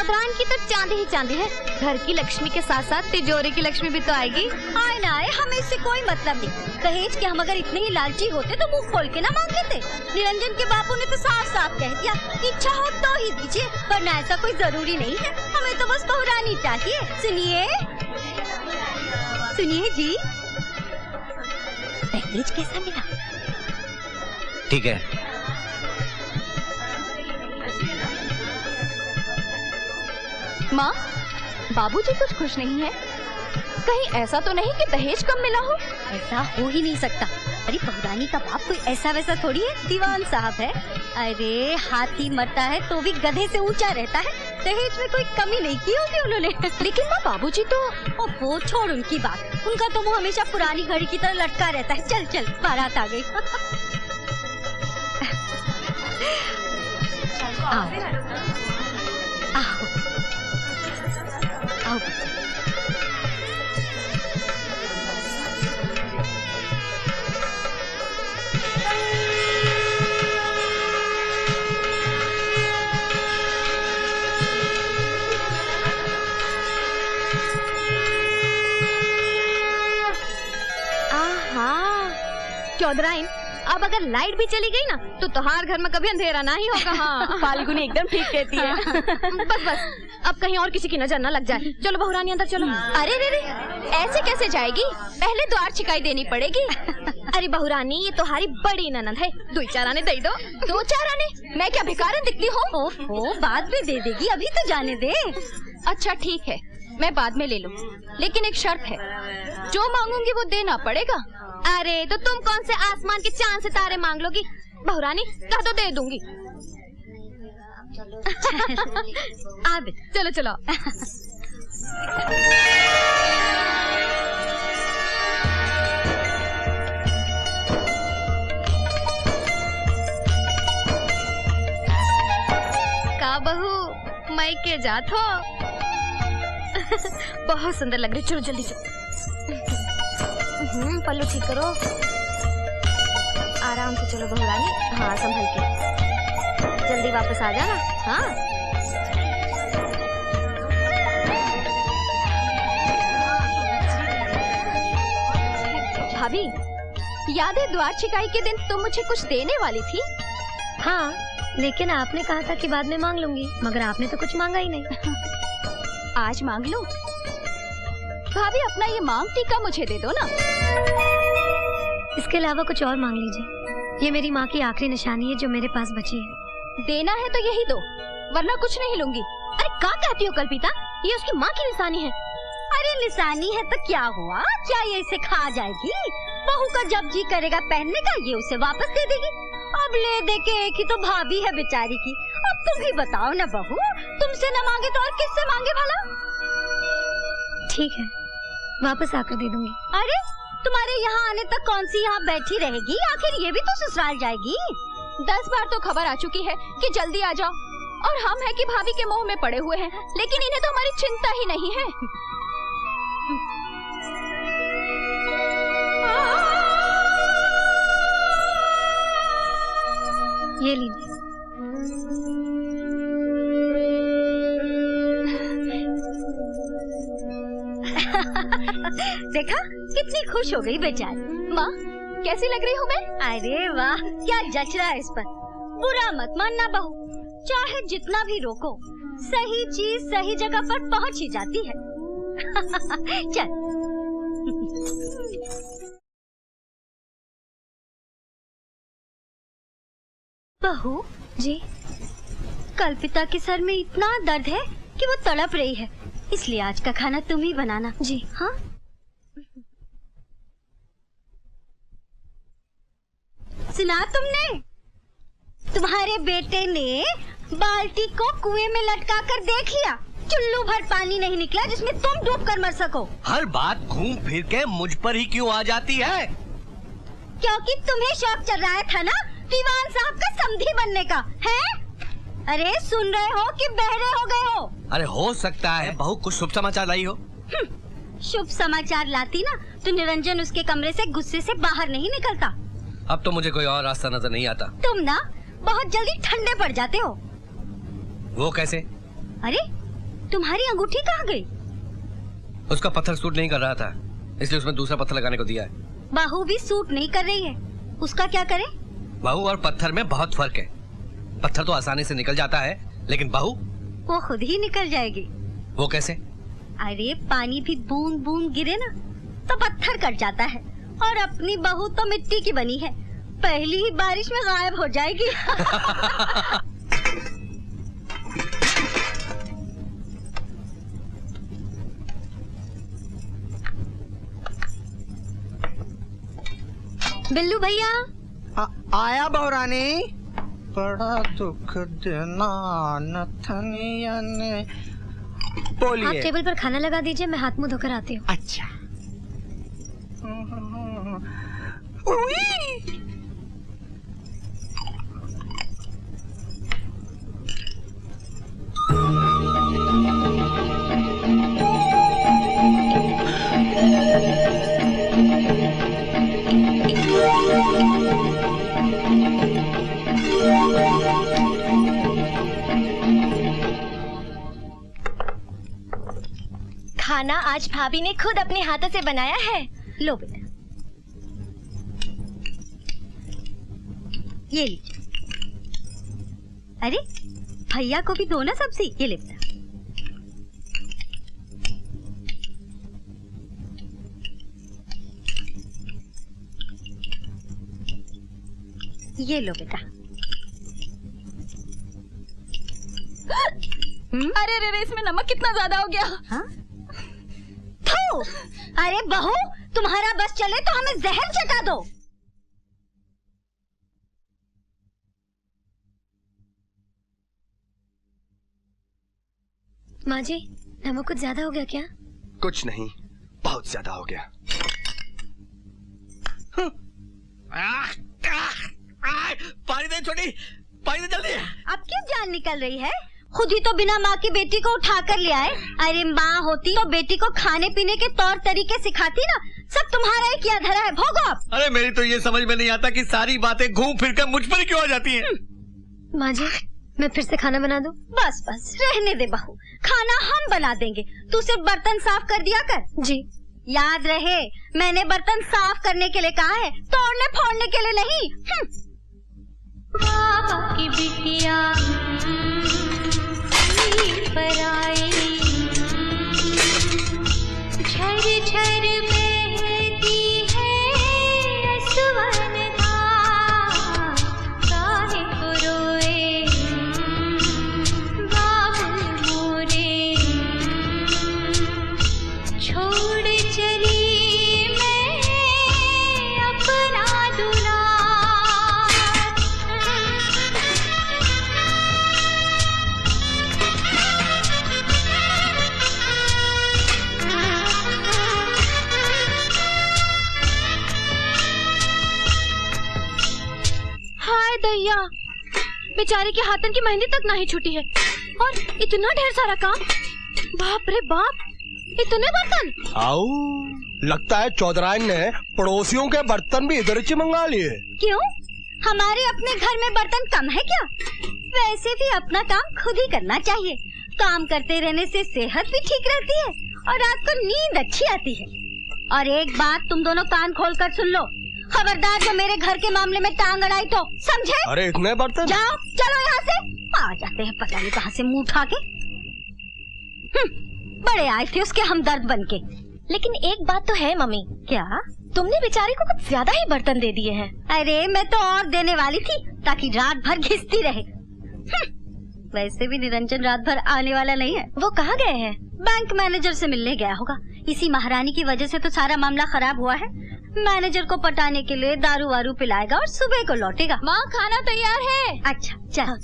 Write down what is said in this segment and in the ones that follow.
चौधराइन की तो चांदी ही चांदी है। घर की लक्ष्मी के साथ साथ तिजोरी की लक्ष्मी भी तो आएगी। आए ना आए, हमें इससे कोई मतलब नहीं। दहेज के हम अगर इतने ही लालची होते तो मुंह खोल के ना मांग लेते। निरंजन के बापू ने तो साफ साफ कह दिया, इच्छा हो तो ही दीजिए, वरना ऐसा कोई जरूरी नहीं है। हमें तो बस बहुरानी चाहिए। सुनिए सुनिए जी, दहेज कैसा मिला? ठीक है। माँ, बाबूजी कुछ खुश नहीं है। कहीं ऐसा तो नहीं कि दहेज कम मिला हो? ऐसा हो ही नहीं सकता। अरे बहुरानी का बाप कोई ऐसा वैसा थोड़ी है, दीवान साहब है। अरे हाथी मरता है तो भी गधे से ऊंचा रहता है। दहेज में कोई कमी नहीं की होगी उन्होंने। लेकिन माँ, बाबूजी तो वो छोड़ उनकी बात। उनका तो मुँह हमेशा पुरानी घड़ी की तरह लटका रहता है। चल चल, बारात आ गई। आओ। चौधराइन, अब अगर लाइट भी चली गई ना तो तुम्हार घर में कभी अंधेरा ना ही होगा। हाँ, फाल्गुनी एकदम ठीक कहती है। बस अब कहीं और किसी की नजर न लग जाए। चलो बहुरानी अंदर चलो। अरे रे रे, ऐसे कैसे जाएगी? पहले द्वार छिकाई देनी पड़ेगी। अरे बहुरानी, ये तुम्हारी बड़ी ननद है, 2-4 आने दे दो। 2-4 आने? मैं क्या भिखारन दिखती हूँ? ओहो, बाद में दे देगी, अभी तो जाने दे। अच्छा ठीक है, मैं बाद में ले लूँ, लेकिन एक शर्त है, जो मांगूंगी वो देना पड़ेगा। अरे तो तुम कौन से आसमान के चांद सितारे मांग लोगी? बहुरानी कह तो दे दूंगी। अब चलो चलो। का बहू मैं के जात हो? बहुत सुंदर लग रही। चलो जल्दी चलो। पल्लू ठीक करो, आराम से चलो बहुरानी। हाँ, संभल के, जल्दी वापस आ जाना। हाँ भाभी, याद है द्वार छिकाई के दिन तुम मुझे कुछ देने वाली थी? हाँ, लेकिन आपने कहा था कि बाद में मांग लूंगी, मगर आपने तो कुछ मांगा ही नहीं। आज मांग लो भाभी, अपना ये मांग टीका मुझे दे दो ना। इसके अलावा कुछ और मांग लीजिए। ये मेरी माँ की आखिरी निशानी है जो मेरे पास बची है। देना है तो यही दो, वरना कुछ नहीं लूंगी। अरे क्या कहती हो कल्पिता? ये उसकी माँ की निशानी है। अरे निशानी है तो क्या हुआ? क्या ये इसे खा जाएगी? बहू का जब जी करेगा पहनने का, ये उसे वापस दे देगी। अब ले दे के एक ही तो भाभी है बेचारी की। अब तुम ही बताओ ना बहू, तुमसे न मांगे तो और किससे मांगे भला? ठीक है, वापस आकर दे दूंगी। अरे तुम्हारे यहाँ आने तक कौन सी यहाँ बैठी रहेगी? आखिर ये भी तो ससुराल जाएगी। 10 बार तो खबर आ चुकी है कि जल्दी आ जाओ, और हम है कि भाभी के मोह में पड़े हुए हैं, लेकिन इन्हें तो हमारी चिंता ही नहीं है। ये लीजिए। देखा कितनी खुश हो गई बेचारी। माँ, कैसी लग रही हूँ मैं? अरे वाह, क्या जच रहा है इस पर। बुरा मत मानना बहू, चाहे जितना भी रोको, सही चीज सही जगह पर पहुँच ही जाती है। चल। बहू जी, कल्पिता के सर में इतना दर्द है कि वो तड़प रही है, इसलिए आज का खाना तुम ही बनाना। जी हाँ। सुना तुमने? तुम्हारे बेटे ने बाल्टी को कुएं में लटका कर देख लिया, चुल्लू भर पानी नहीं निकला जिसमें तुम डूब कर मर सको। हर बात घूम फिर के मुझ पर ही क्यों आ जाती है? क्योंकि तुम्हें शौक चल रहा था ना दीवान साहब का समधी बनने का, है? अरे सुन रहे हो कि बहरे हो गए हो? अरे हो सकता है बहू कुछ शुभ समाचार लाई हो। शुभ समाचार लाती ना तो निरंजन उसके कमरे से गुस्से से बाहर नहीं निकलता। अब तो मुझे कोई और रास्ता नजर नहीं आता। तुम ना बहुत जल्दी ठंडे पड़ जाते हो। वो कैसे? अरे तुम्हारी अंगूठी कहाँ गई? उसका पत्थर सूट नहीं कर रहा था, इसलिए उसमें दूसरा पत्थर लगाने को दिया है। बहू भी सूट नहीं कर रही है, उसका क्या करे? बहू और पत्थर में बहुत फर्क है। पत्थर तो आसानी से निकल जाता है, लेकिन बहू वो खुद ही निकल जाएगी। वो कैसे? अरे पानी भी बूंद बूंद गिरे ना तो पत्थर कट जाता है, और अपनी बहू तो मिट्टी की बनी है, पहली ही बारिश में गायब हो जाएगी। बिल्लू भैया आया बहुरानी। बड़ा दुख देना नथनिया ने। आप बोलिए। टेबल पर खाना लगा दीजिए, मैं हाथ मुंह धोकर आती हूँ। अच्छा। उई। खाना आज भाभी ने खुद अपने हाथों से बनाया है। लो बेटा, ये लीजिए। अरे भैया को भी दो ना सब्जी, ये ले बेटा। ये लो बेटा। अरे रे, इसमें नमक कितना ज्यादा हो गया। हाँ? थू! अरे बहू, तुम्हारा बस चले तो हमें जहर चटा दो। माँ जी, नमक कुछ ज्यादा हो गया क्या? कुछ नहीं, बहुत ज्यादा हो गया। पानी दे छोटी, पानी दे जल्दी। अब क्यों जान निकल रही है? खुद ही तो बिना माँ की बेटी को उठा कर ले आए। अरे माँ होती तो बेटी को खाने पीने के तौर तरीके सिखाती ना। सब तुम्हारा ही किया धरा है, भोगो आप। अरे मेरी तो ये समझ में नहीं आता कि सारी बातें घूम फिर कर मुझ पर ही क्यों आ जाती हैं। माँ जी, मैं फिर से खाना बना दूं? बस बस रहने दे बहू, खाना हम बना देंगे, तू सिर्फ बर्तन साफ कर दिया कर। जी। याद रहे, मैंने बर्तन साफ करने के लिए कहा है, तोड़ने फोड़ने के लिए नहीं। बाबा की बिटिया पर आई, झर झर बहती है असवन धार, काहे को रोए बाबुल मोरे, छोड़ चली मैं अपना दुलार। हाय दैया, बेचारे के हाथन की मेहंदी तक नहीं छूटी है, और इतना ढेर सारा काम। बाप रे बाप, इतने बर्तन। आओ, लगता है चौधराइन ने पड़ोसियों के बर्तन भी इधर से मंगा लिए। क्यों? हमारे अपने घर में बर्तन कम है क्या? वैसे भी अपना काम खुद ही करना चाहिए। काम करते रहने से सेहत भी ठीक रहती है और रात को नींद अच्छी आती है। और एक बात तुम दोनों कान खोल कर सुन लो, खबरदार जो मेरे घर के मामले में टांग अड़ाई तो, समझे? अरे इतने बर्तन? जाओ, चलो यहाँ से। आ जाते हैं पता नहीं कहाँ से मुंह उठा के। बड़े आए थे उसके हमदर्द बनके। लेकिन एक बात तो है मम्मी। क्या? तुमने बेचारी को कुछ ज्यादा ही बर्तन दे दिए हैं। अरे मैं तो और देने वाली थी ताकि रात भर घिसती रहे। वैसे भी निरंजन रात भर आने वाला नहीं है। वो कहाँ गए हैं? बैंक मैनेजर से मिलने गया होगा। इसी महारानी की वजह से तो सारा मामला खराब हुआ है। मैनेजर को पटाने के लिए दारू वारू पिलाएगा और सुबह को लौटेगा। माँ, खाना तैयार है। अच्छा चलो।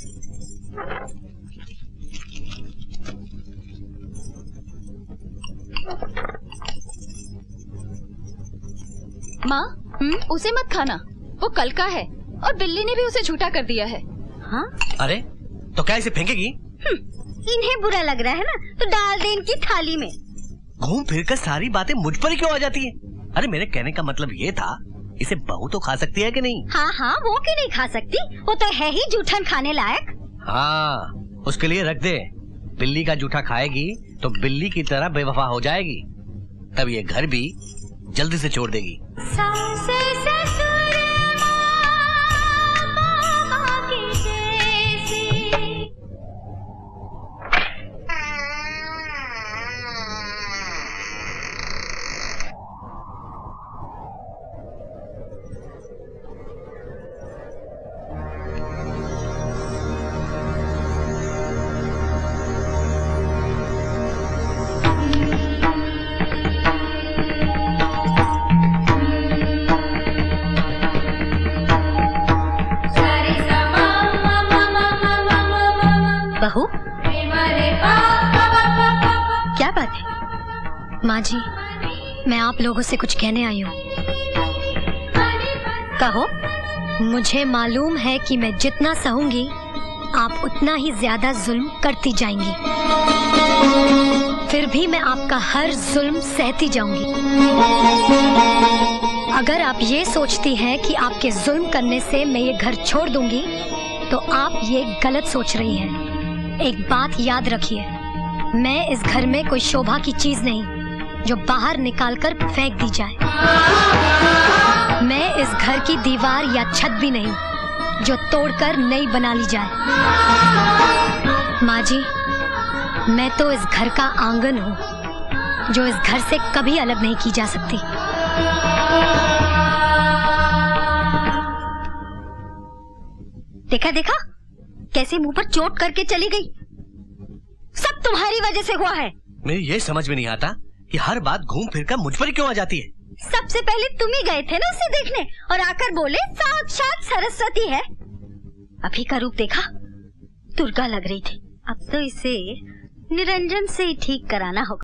माँ, उसे मत खाना, वो कल का है और बिल्ली ने भी उसे झूठा कर दिया है। हाँ? अरे तो क्या इसे फेंकेगी? इन्हें बुरा लग रहा है ना, तो डाल दे इनकी थाली में। घूम फिर कर सारी बातें मुझ पर ही क्यों आ जाती है? अरे मेरे कहने का मतलब ये था, इसे बहू तो खा सकती है कि नहीं? हाँ हाँ, वो क्यों नहीं खा सकती, वो तो है ही जूठन खाने लायक। हाँ, उसके लिए रख दे, बिल्ली का जूठा खाएगी तो बिल्ली की तरह बेवफा हो जाएगी, तब ये घर भी जल्दी से छोड़ देगी। बहू, क्या बात है? माँ जी, मैं आप लोगों से कुछ कहने आई हूँ। कहो। मुझे मालूम है कि मैं जितना सहूंगी आप उतना ही ज्यादा जुल्म करती जाएंगी, फिर भी मैं आपका हर जुल्म सहती जाऊंगी। अगर आप ये सोचती हैं कि आपके जुल्म करने से मैं ये घर छोड़ दूंगी तो आप ये गलत सोच रही हैं। एक बात याद रखिए, मैं इस घर में कोई शोभा की चीज नहीं जो बाहर निकालकर फेंक दी जाए। मैं इस घर की दीवार या छत भी नहीं जो तोड़कर नई बना ली जाए। माँ जी, मैं तो इस घर का आंगन हूँ जो इस घर से कभी अलग नहीं की जा सकती। देखा देखा कैसे मुंह पर चोट करके चली गई। सब तुम्हारी वजह से हुआ है। मेरी ये समझ में नहीं आता कि हर बात घूम फिर कर मुझ पर ही क्यों आ जाती है। सबसे पहले तुम ही गए थे ना उसे देखने और आकर बोले साक्षात सरस्वती है। अभी का रूप देखा, दुर्गा लग रही थी। अब तो इसे निरंजन से ही ठीक कराना होगा।